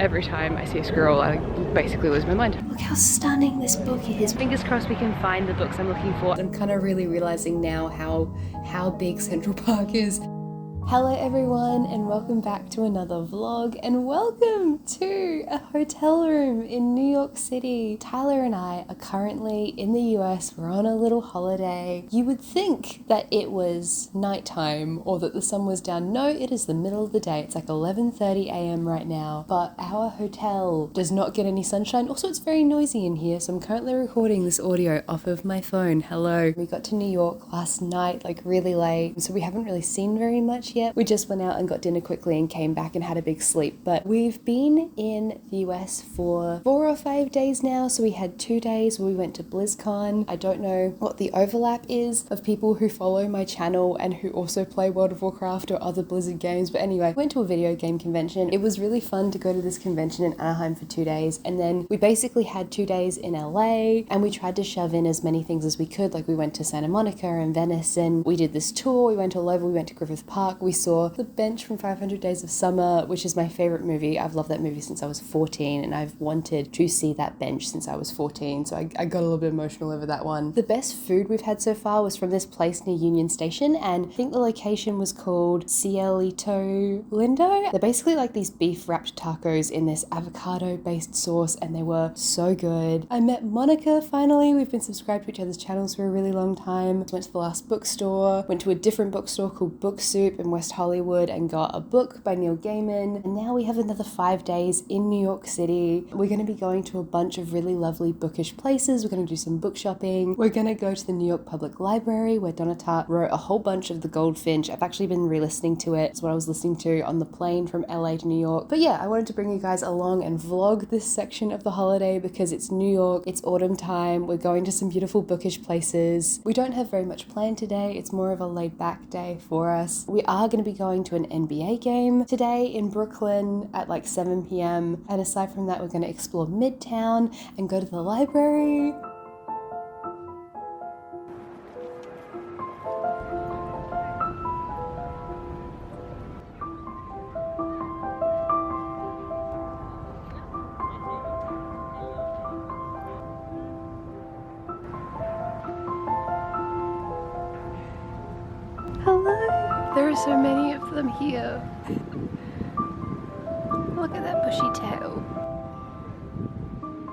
Every time I see a squirrel, I basically lose my mind. Look how stunning this book is. Fingers crossed we can find the books I'm looking for. I'm kind of really realizing now how big Central Park is. Hello everyone and welcome back to another vlog and welcome to a hotel room in New York City. Tyler and I are currently in the US. We're on a little holiday. You would think that it was nighttime or that the sun was down. No, it is the middle of the day. It's like 11:30 a.m. right now, but our hotel does not get any sunshine. Also, it's very noisy in here, so I'm currently recording this audio off of my phone. Hello. We got to New York last night, like really late, so we haven't really seen very much yet. We just went out and got dinner quickly and came back and had a big sleep. But we've been in the US for 4 or 5 days now. So we had 2 days where we went to BlizzCon. I don't know what the overlap is of people who follow my channel and who also play World of Warcraft or other Blizzard games. But anyway, went to a video game convention. It was really fun to go to this convention in Anaheim for 2 days. And then we basically had 2 days in LA and we tried to shove in as many things as we could. Like we went to Santa Monica and Venice and we did this tour. We went all over. We went to Griffith Park. We saw The Bench from 500 Days of Summer, which is my favorite movie. I've loved that movie since I was 14 and I've wanted to see that bench since I was 14. So I got a little bit emotional over that one. The best food we've had so far was from this place near Union Station and I think the location was called Cielito Lindo. They're basically like these beef wrapped tacos in this avocado based sauce and they were so good. I met Monica finally. We've been subscribed to each other's channels for a really long time. Went to the last bookstore, went to a different bookstore called Booksoup in West Hollywood and got a book by Neil Gaiman. And now we have another 5 days in New York City. We're going to be going to a bunch of really lovely bookish places. We're going to do some book shopping. We're going to go to the New York Public Library where Donna Tartt wrote a whole bunch of The Goldfinch. I've actually been re-listening to it. It's what I was listening to on the plane from LA to New York. But yeah, I wanted to bring you guys along and vlog this section of the holiday because it's New York, it's autumn time. We're going to some beautiful bookish places. We don't have very much planned today. It's more of a laid back day for us. We are going to be going to an NBA game today in Brooklyn at like 7 p.m. And aside from that, we're going to explore Midtown and go to the library. Hello! There are so many of them here. Look at that bushy tail.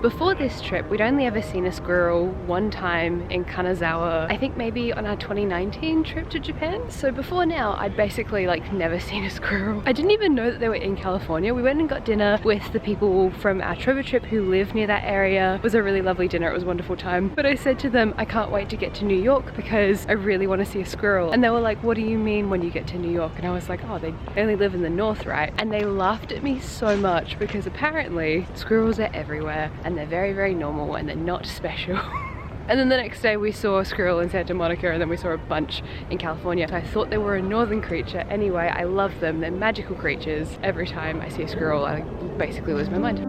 Before this trip, we'd only ever seen a squirrel one time in Kanazawa, I think maybe on our 2019 trip to Japan. So before now, I'd basically like never seen a squirrel. I didn't even know that they were in California. We went and got dinner with the people from our Trevor trip who live near that area. It was a really lovely dinner. It was a wonderful time. But I said to them, I can't wait to get to New York because I really want to see a squirrel. And they were like, what do you mean when you get to New York? And I was like, oh, they only live in the north, right? And they laughed at me so much because apparently squirrels are everywhere. And they're very, very normal and they're not special. And then the next day we saw a squirrel in Santa Monica and then we saw a bunch in California. So I thought they were a northern creature. Anyway, I love them. They're magical creatures. Every time I see a squirrel, I basically lose my mind.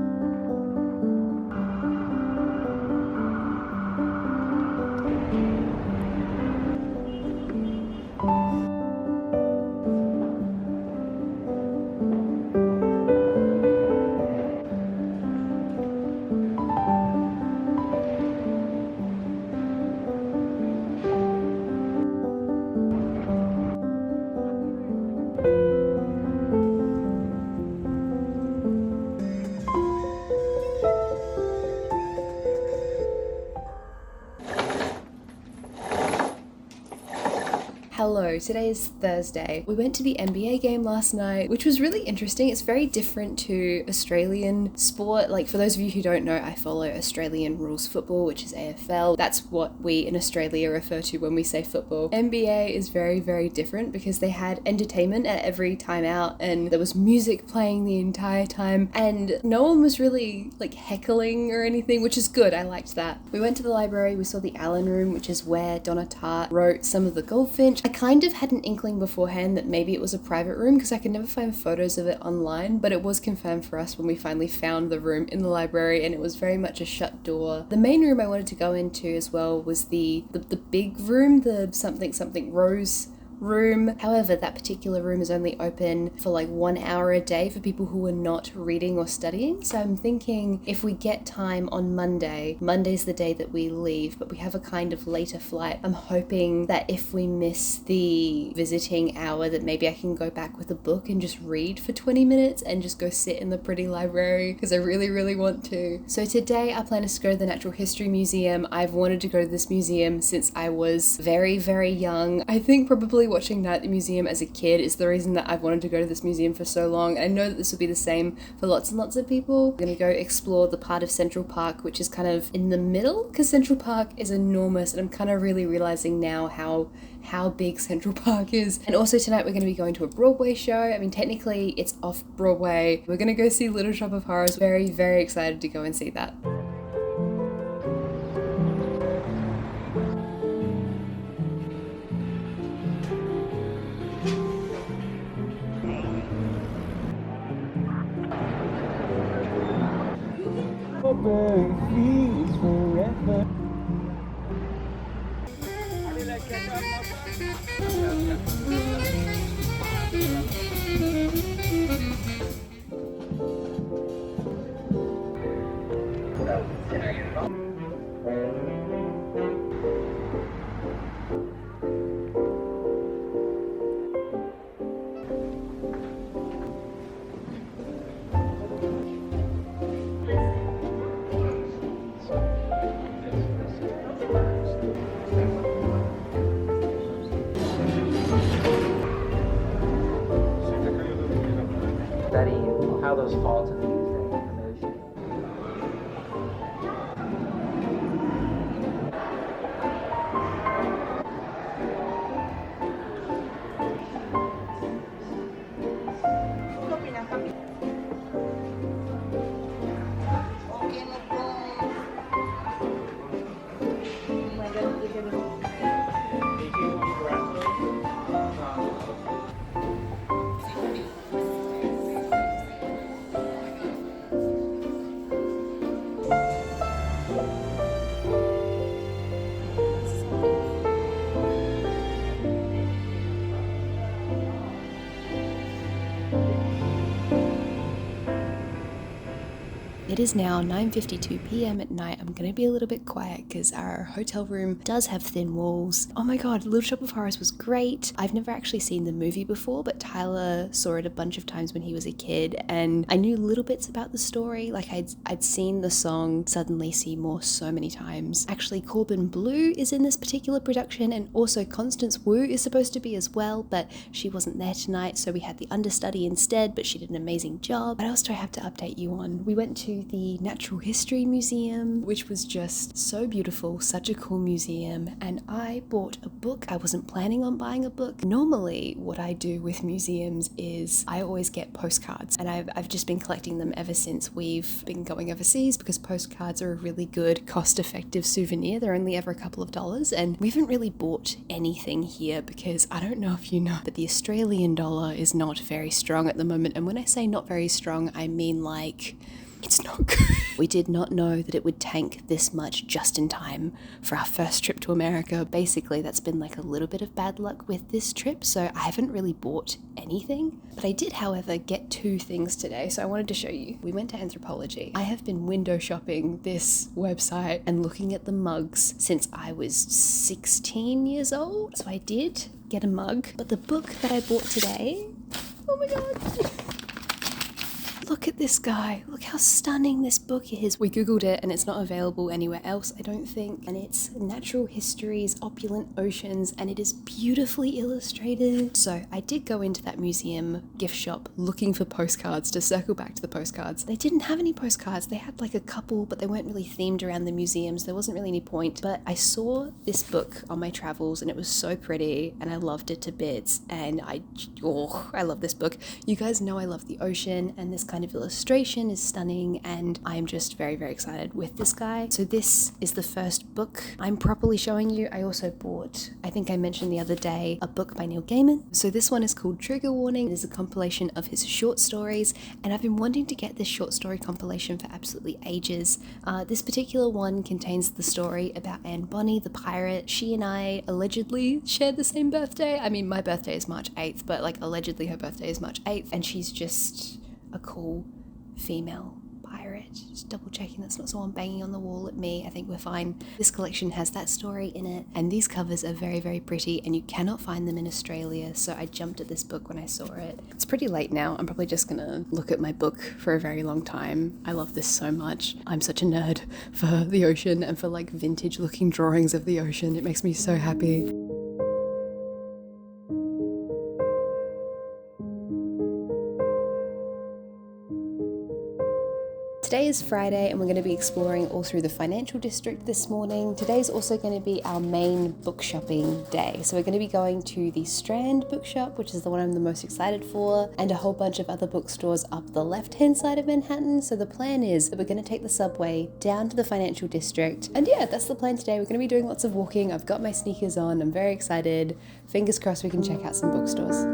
Hello, today is Thursday. We went to the NBA game last night, which was really interesting. It's very different to Australian sport. Like for those of you who don't know, I follow Australian rules football, which is AFL. That's what we in Australia refer to when we say football. NBA is very, very different because they had entertainment at every time out and there was music playing the entire time and no one was really like heckling or anything, which is good. I liked that. We went to the library, we saw the Allen Room, which is where Donna Tartt wrote some of The Goldfinch. I kind of had an inkling beforehand that maybe it was a private room because I could never find photos of it online, but it was confirmed for us when we finally found the room in the library and it was very much a shut door. The main room I wanted to go into as well was the big room, the something rose room. However, that particular room is only open for like 1 hour a day for people who are not reading or studying. So I'm thinking if we get time on Monday's the day that we leave, but we have a kind of later flight. I'm hoping that if we miss the visiting hour that maybe I can go back with a book and just read for 20 minutes and just go sit in the pretty library because I really want to. So today I plan to go to the Natural History Museum. I've wanted to go to this museum since I was very young. I think probably watching Night at the Museum as a kid is the reason that I've wanted to go to this museum for so long. And I know that this will be the same for lots and lots of people. I'm gonna go explore the part of Central Park which is kind of in the middle because Central Park is enormous and I'm kind of really realizing now how big Central Park is. And also tonight we're going to be going to a Broadway show. I mean, technically it's off Broadway. We're going to go see Little Shop of Horrors. Very excited to go and see that. Studying how those faults and things that information. It is now 9:52 p.m. at night. I'm gonna be a little bit quiet because our hotel room does have thin walls. Oh my god, Little Shop of Horrors was great. I've never actually seen the movie before, but Tyler saw it a bunch of times when he was a kid, and I knew little bits about the story. Like I'd seen the song Suddenly Seymour so many times. Actually, Corbin Bleu is in this particular production, and also Constance Wu is supposed to be as well, but she wasn't there tonight, so we had the understudy instead, but she did an amazing job. What else do I have to update you on? We went to the Natural History Museum, which was just so beautiful, such a cool museum, and I bought a book. I wasn't planning on buying a book. Normally what I do with museums is I always get postcards, and I've just been collecting them ever since we've been going overseas because postcards are a really good cost-effective souvenir. They're only ever a couple of dollars, and we haven't really bought anything here because I don't know if you know, but the Australian dollar is not very strong at the moment, and when I say not very strong, I mean like it's not good. We did not know that it would tank this much just in time for our first trip to America. Basically, that's been like a little bit of bad luck with this trip, so I haven't really bought anything. But I did, however, get two things today, so I wanted to show you. We went to Anthropologie. I have been window shopping this website and looking at the mugs since I was 16 years old. So I did get a mug, but the book that I bought today, oh my god. Look at this guy. Look how stunning this book is. We googled it and it's not available anywhere else, I don't think. And it's Natural History's Opulent Oceans, and it is beautifully illustrated. So I did go into that museum gift shop looking for postcards, to circle back to the postcards. They didn't have any postcards. They had like a couple, but they weren't really themed around the museums. There wasn't really any point. But I saw this book on my travels and it was so pretty and I loved it to bits. And I love this book. You guys know I love the ocean and this kind line of illustration is stunning, and I'm just very, very excited with this guy. So this is the first book I'm properly showing you. I also bought, I think I mentioned the other day, a book by Neil Gaiman. So this one is called Trigger Warning. It is a compilation of his short stories, and I've been wanting to get this short story compilation for absolutely ages. This particular one contains the story about Anne Bonny, the pirate. She and I allegedly shared the same birthday. I mean, my birthday is March 8th, but like allegedly her birthday is March 8th, and she's just a cool female pirate. Just double checking that's not someone banging on the wall at me. I think we're fine. This collection has that story in it, and these covers are very, very pretty, and you cannot find them in Australia, so I jumped at this book when I saw it. It's pretty late now. I'm probably just gonna look at my book for a very long time. I love this so much. I'm such a nerd for the ocean and for like vintage looking drawings of the ocean. It makes me so happy. Today is Friday and we're going to be exploring all through the financial district this morning. Today's also going to be our main book shopping day. So we're going to be going to the Strand bookshop, which is the one I'm the most excited for, and a whole bunch of other bookstores up the left-hand side of Manhattan. So the plan is that we're going to take the subway down to the financial district. And yeah, that's the plan today. We're going to be doing lots of walking. I've got my sneakers on. I'm very excited. Fingers crossed we can check out some bookstores.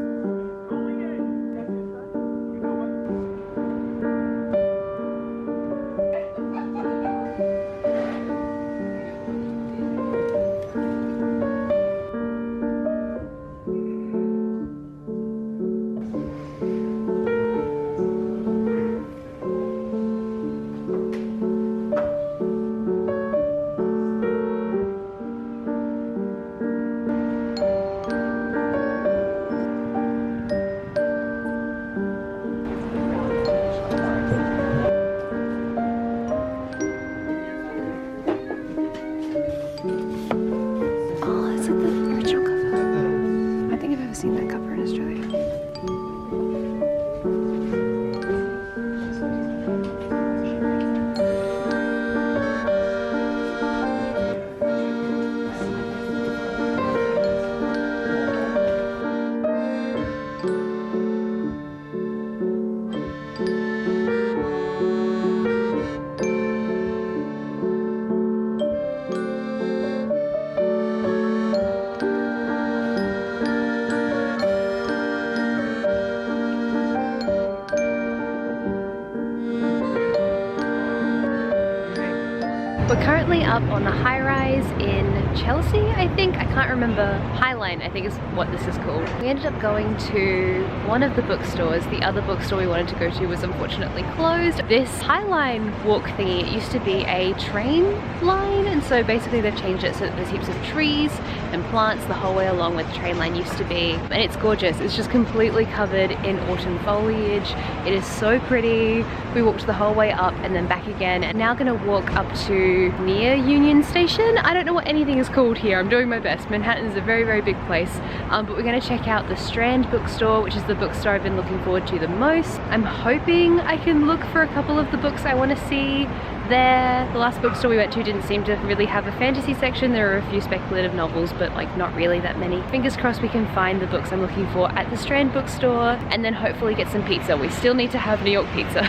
Seen that cover in Australia. We're currently up on the high rise in Chelsea, I think. I can't remember. Highline, I think is what this is called. We ended up going to one of the bookstores. The other bookstore we wanted to go to was unfortunately closed. This Highline walk thingy, it used to be a train line, and so basically they've changed it so that there's heaps of trees and plants the whole way along where the train line used to be. And it's gorgeous. It's just completely covered in autumn foliage. It is so pretty. We walked the whole way up and then back again, and now gonna walk up to near Union Station. I don't know what anything is called here. I'm doing my best. Manhattan's a very, very big place, but we're gonna check out the Strand bookstore, which is the bookstore I've been looking forward to the most. I'm hoping I can look for a couple of the books I want to see there. The last bookstore we went to didn't seem to really have a fantasy section. There are a few speculative novels, but like not really that many. Fingers crossed we can find the books I'm looking for at the Strand bookstore, and then hopefully get some pizza. We still need to have New York pizza.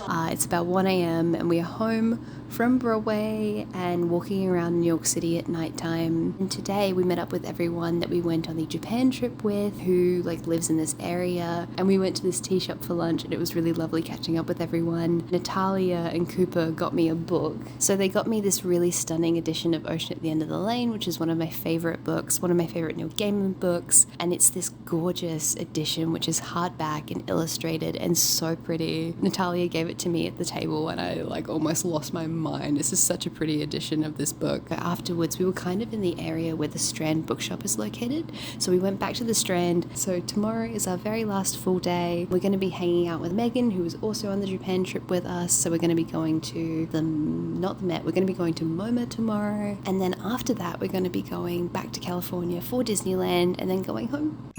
It's about 1 a.m. and we are home from Broadway and walking around New York City at nighttime. And today we met up with everyone that we went on the Japan trip with, who like lives in this area, and we went to this tea shop for lunch and it was really lovely catching up with everyone. Natalia and Cooper got me a book. So they got me this really stunning edition of Ocean at the End of the Lane, which is one of my favorite books, one of my favorite Neil Gaiman books, and it's this gorgeous edition which is hardback and illustrated and so pretty. Natalia gave it to me at the table and I like almost lost my mind. This is such a pretty edition of this book. Afterwards we were kind of in the area where the Strand bookshop is located, so we went back to the Strand. So tomorrow is our very last full day. We're going to be hanging out with Megan, who was also on the Japan trip with us, so we're going to be going to not the Met, we're going to be going to MoMA tomorrow, and then after that we're going to be going back to California for Disneyland and then going home.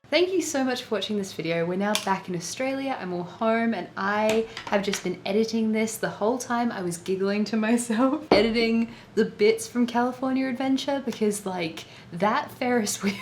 Thank you so much for watching this video. We're now back in Australia, I'm all home, and I have just been editing this. The whole time I was giggling to myself, editing the bits from California Adventure, because like that Ferris wheel,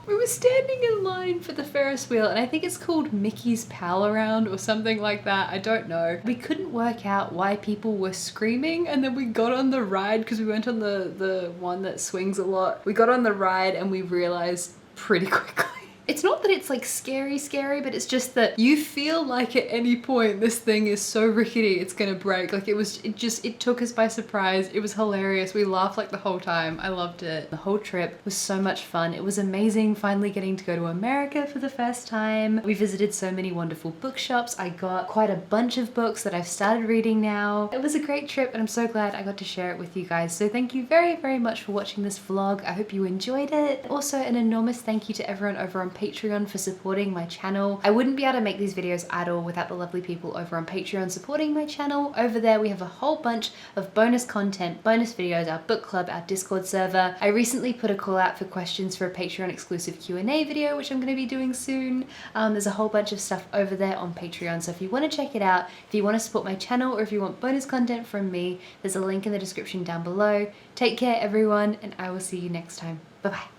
we were standing in line for the Ferris wheel and I think it's called Mickey's Pal Around or something like that, I don't know. We couldn't work out why people were screaming, and then we got on the ride because we went on the one that swings a lot. We got on the ride and we realized pretty quickly. It's not that it's like scary, but it's just that you feel like at any point this thing is so rickety it's gonna break. Like it took us by surprise. It was hilarious. We laughed like the whole time. I loved it. The whole trip was so much fun. It was amazing finally getting to go to America for the first time. We visited so many wonderful bookshops. I got quite a bunch of books that I've started reading now. It was a great trip and I'm so glad I got to share it with you guys. So thank you very, very much for watching this vlog. I hope you enjoyed it. Also, an enormous thank you to everyone over on Patreon for supporting my channel. I wouldn't be able to make these videos at all without the lovely people over on Patreon supporting my channel. Over there we have a whole bunch of bonus content, bonus videos, our book club, our Discord server. I recently put a call out for questions for a Patreon exclusive Q&A video, which I'm going to be doing soon. There's a whole bunch of stuff over there on Patreon, so if you want to check it out, if you want to support my channel, or if you want bonus content from me, there's a link in the description down below. Take care everyone, and I will see you next time. Bye bye.